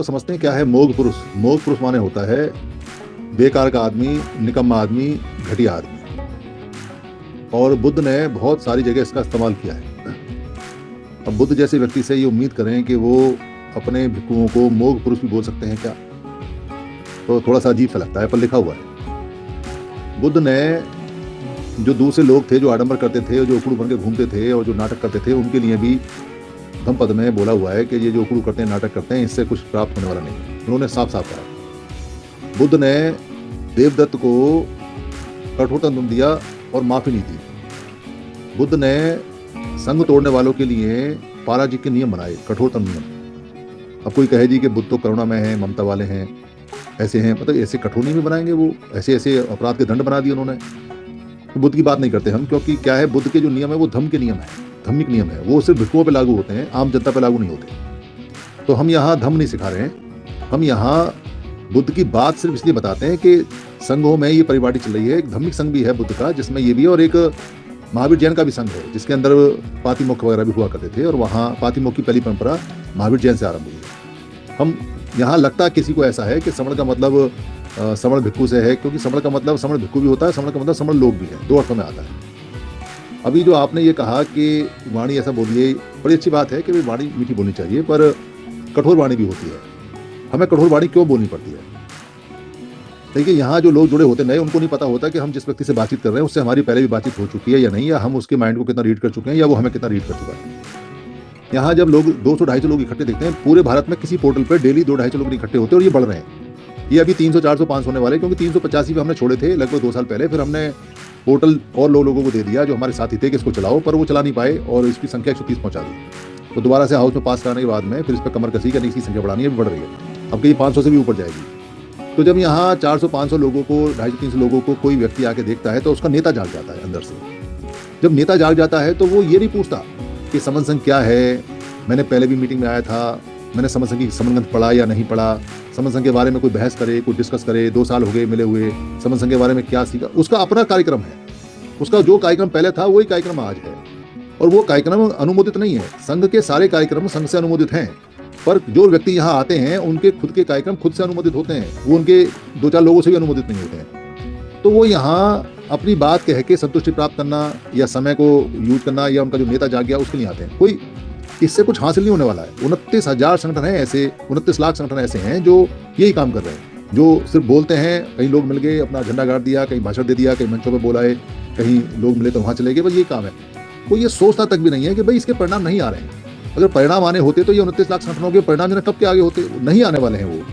समझते हैं क्या है मोघ पुरुष। मोघ पुरुष माने होता है बेकार का आदमी, निकम्मा आदमी, घटिया आदमी। और बुद्ध ने बहुत सारी जगह इसका इस्तेमाल किया है। अब बुद्ध जैसे व्यक्ति से ये उम्मीद करें कि वो अपने भिक्षुओं को मोघ पुरुष भी बोल सकते हैं क्या, तो थोड़ा सा अजीब सा लगता है, पर लिखा हुआ है। बुद्ध ने जो दूसरे लोग थे जो आडंबर करते थे, जो उकड़ू बन के घूमते थे और जो नाटक करते थे, उनके लिए भी धम्मपद में बोला हुआ है कि ये जो उकड़ू करते हैं, नाटक करते हैं, इससे कुछ प्राप्त होने वाला नहीं। उन्होंने साफ साफ कहा। बुद्ध ने देवदत्त को कठोर दंड दिया और माफी नहीं दी। बुद्ध ने संघ तोड़ने वालों के लिए पाराजिक के नियम बनाए, कठोरतम नियम। अब कोई कहे जी कि बुद्ध तो करुणा में है, ममता वाले हैं, ऐसे हैं, मतलब ऐसे कठोर नियम बनाएंगे वो, ऐसे ऐसे अपराध के दंड बना दिए उन्होंने। तो बुद्ध की बात नहीं करते हम, क्योंकि क्या है, बुद्ध के जो नियम है वो धम्म के नियम है, धार्मिक नियम है, वो सिर्फ भिक्षुओं पे लागू होते हैं, आम जनता पे लागू नहीं होते। तो हम यहाँ धम्म नहीं सिखा रहे हैं, हम यहाँ बुद्ध की बात सिर्फ इसलिए बताते हैं कि संघों में ये परिपाटी चल रही है। एक धार्मिक संघ भी है बुद्ध का, जिसमें ये भी है, और एक महावीर जैन का भी संघ है, जिसके अंदर पातिमोक्ष वगैरह भी हुआ करते थे, और वहाँ पातिमोक्ष की पहली परंपरा महावीर जैन से आरंभ हुई। हम यहाँ लगता किसी को ऐसा है कि श्रमण का मतलब श्रमण भिक्षु से है, क्योंकि श्रमण का मतलब श्रमण भिक्षु भी होता है, श्रमण का मतलब श्रमण लोग भी है, दो अर्थों में आता है। अभी जो आपने ये कहा कि वाणी ऐसा बोलिए, बड़ी अच्छी बात है कि वाणी मीठी बोलनी चाहिए, पर कठोर वाणी भी होती है। हमें कठोर वाणी क्यों बोलनी पड़ती है? देखिए, यहाँ जो लोग जुड़े होते नए, उनको नहीं पता होता कि हम जिस व्यक्ति से बातचीत कर रहे हैं उससे हमारी पहले भी बातचीत हो चुकी है या नहीं, या हम उसके माइंड को कितना रीड कर चुके हैं, या वो हमें कितना रीड कर चुका है। यहाँ जब लोग 200-250 लोग इकट्ठे देखते हैं, पूरे भारत में किसी पोर्टल पर डेली 200-250 लोग इकट्ठे होते हैं, और ये बढ़ रहे हैं। ये अभी 300, 400, 500 होने वाले, क्योंकि 385 भी हमने छोड़े थे लगभग 2 साल पहले। फिर हमने पोर्टल और लोगों को दे दिया जो हमारे साथी थे कि इसको चलाओ, पर वो चला नहीं पाए और इसकी संख्या 130 पहुंचा दी। तो दोबारा से हाउस में पास कराने के बाद में फिर इस पर कमर कसी करनी, इसकी संख्या बढ़ानी है, बढ़ रही है। अब कहीं 500 से भी ऊपर जाएगी। तो जब यहाँ 400-500 लोगों को, 250-300 लोगों को कोई व्यक्ति आके देखता है, तो उसका नेता जाग जाता है अंदर से। जब नेता जाग जाता है तो वो ये नहीं पूछता कि समन संघ क्या है, मैंने पहले भी मीटिंग में आया था, मैंने समन संघ की समन ग्रंथ पढ़ा या नहीं पढ़ा, समन संघ के बारे में कोई बहस करे, कोई डिस्कस करे, 2 साल हो गए मिले हुए, समन संघ के बारे में क्या सीखा। उसका अपना कार्यक्रम है, उसका जो कार्यक्रम पहले था वही कार्यक्रम आज है, और वो कार्यक्रम अनुमोदित नहीं है। संघ के सारे कार्यक्रम संघ से अनुमोदित हैं, पर जो व्यक्ति यहाँ आते हैं उनके खुद के कार्यक्रम खुद से अनुमोदित होते हैं, वो उनके 2-4 लोगों से भी अनुमोदित नहीं होते हैं। तो वो यहाँ अपनी बात कह के संतुष्टि प्राप्त करना या समय को यूज करना या उनका जो नेता जाग गया उसके लिए आते हैं। कोई इससे कुछ हासिल नहीं होने वाला है। 29,000 संगठन हैं ऐसे, 29 लाख संगठन ऐसे हैं जो यही काम कर रहे हैं, जो सिर्फ बोलते हैं। कहीं लोग मिल गए, अपना झंडा गाड़ दिया, कहीं भाषण दे दिया, कहीं मंचों पर बोलाए, कहीं लोग मिले तो वहाँ चले गए, बस यही काम है। कोई ये सोचता तक भी नहीं है कि भाई इसके परिणाम नहीं आ रहे हैं। अगर परिणाम आने होते तो ये 29 लाख संगठनों के परिणाम जो कब के आगे होते, नहीं आने वाले हैं वो।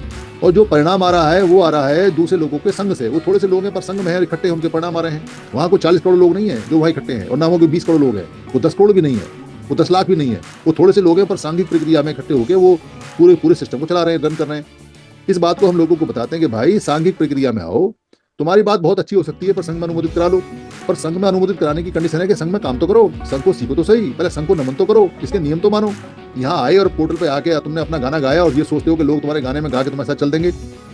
और जो परिणाम आ रहा है वो आ रहा है दूसरे लोगों के संघ से। वो थोड़े से लोग हैं पर संघ में है, इकट्ठे उनके परिणाम आ रहे हैं। वहाँ को 40 करोड़ लोग नहीं है जो वहाँ इकट्ठे हैं, और ना वो 20 करोड़ लोग हैं, वो 10 करोड़ भी नहीं है, वो 10 लाख भी नहीं है। वो थोड़े से लोग हैं पर सांघिक प्रक्रिया में इकट्ठे होकर वो पूरे सिस्टम को चला रहे हैं, रन कर रहे हैं। इस बात को हम लोगों को बताते हैं कि भाई सांघिक प्रक्रिया में आओ, तुम्हारी बात बहुत अच्छी हो सकती है, पर संघ में अनुमोदित करा लो। पर संघ में अनुमोदित कराने की कंडीशन है कि संघ में काम तो करो, संघ को सीखो तो सही, पहले संघ को नमन तो करो, इसके नियम तो मानो। यहाँ आए और पोर्टल पे आके तुमने अपना गाना गाया और ये सोचते हो कि लोग तुम्हारे गाने में गा के तुम्हारे साथ चल देंगे।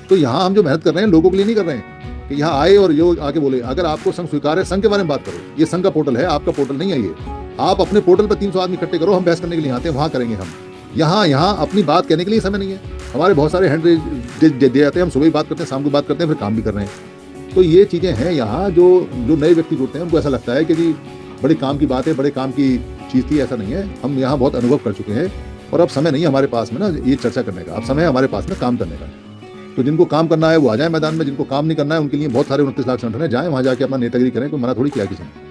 तो यहाँ हम जो मेहनत कर रहे हैं लोगों के लिए नहीं कर रहे हैं कि यहाँ आए और ये आके बोले। अगर आपको संघ स्वीकार है, संघ के बारे में बात करो। ये संघ का पोर्टल है, आपका पोर्टल नहीं है ये। आप अपने पोर्टल पर 300 आदमी इकट्ठे करो, हम बहस करने के लिए आते हैं, वहाँ करेंगे हम। यहाँ अपनी बात कहने के लिए समय नहीं है। हमारे बहुत सारे हैंड दे जाते हैं, हम सुबह ही बात करते हैं, शाम को बात करते हैं, फिर काम भी कर रहे हैं। तो ये चीज़ें हैं यहाँ। जो नए व्यक्ति जुड़ते हैं उनको ऐसा लगता है कि जी बड़े काम की बात है, बड़े काम की चीज़ थी। ऐसा नहीं है। हम यहाँ बहुत अनुभव कर चुके हैं और अब समय नहीं है हमारे पास में ना ये चर्चा करने का, अब समय है हमारे पास में काम करने का। तो जिनको काम करना है वो आ जाए मैदान में, जिनको काम नहीं करना है उनके लिए बहुत सारे 29 लाख संगठन है, जाएँ वहाँ जाके अपना नेतागिरी करें, कोई मना थोड़ी किया किसी ने।